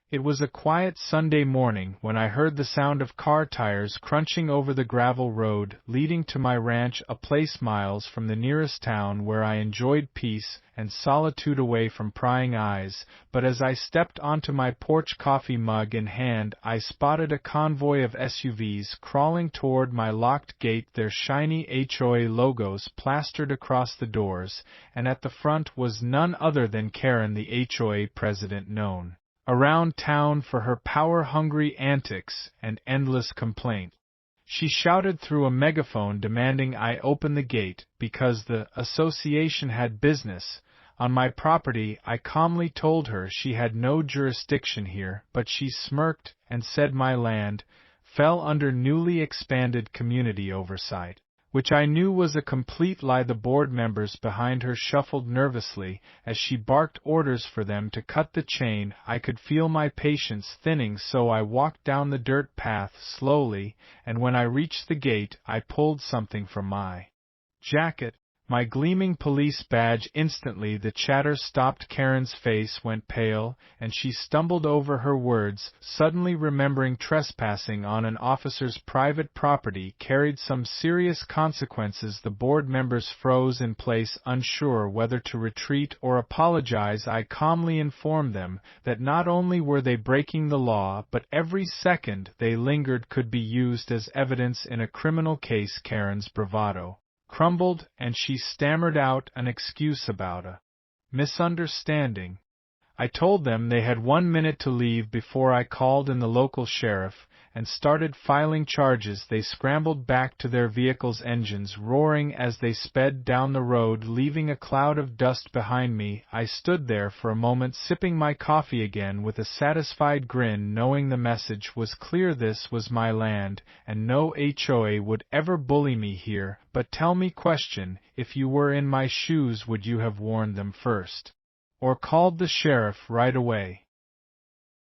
It was a quiet Sunday morning when I heard the sound of car tires crunching over the gravel road leading to my ranch, a place miles from the nearest town where I enjoyed peace and solitude away from prying eyes. But as I stepped onto my porch, coffee mug in hand, I spotted a convoy of SUVs crawling toward my locked gate, their shiny HOA logos plastered across the doors, and at the front was none other than Karen, the HOA president, known around town for her power-hungry antics and endless complaint. She shouted through a megaphone demanding I open the gate because the association had business on my property. I calmly told her she had no jurisdiction here, but she smirked and said my land fell under newly expanded community oversight, which I knew was a complete lie. The board members behind her shuffled nervously as she barked orders for them to cut the chain. I could feel my patience thinning, so I walked down the dirt path slowly, and when I reached the gate, I pulled something from my jacket, my gleaming police badge. Instantly the chatter stopped. Karen's face went pale, and she stumbled over her words, suddenly remembering trespassing on an officer's private property carried some serious consequences. The board members froze in place, unsure whether to retreat or apologize. I calmly informed them that not only were they breaking the law, but every second they lingered could be used as evidence in a criminal case. Karen's bravado crumbled, and she stammered out an excuse about a misunderstanding. I told them they had 1 minute to leave before I called in the local sheriff and started filing charges. They scrambled back to their vehicles, engines roaring as they sped down the road, leaving a cloud of dust behind me. I stood there for a moment, sipping my coffee again with a satisfied grin, knowing the message was clear. This was my land, and no HOA would ever bully me here. But tell me, question, if you were in my shoes, would you have warned them first? Or called the sheriff right away?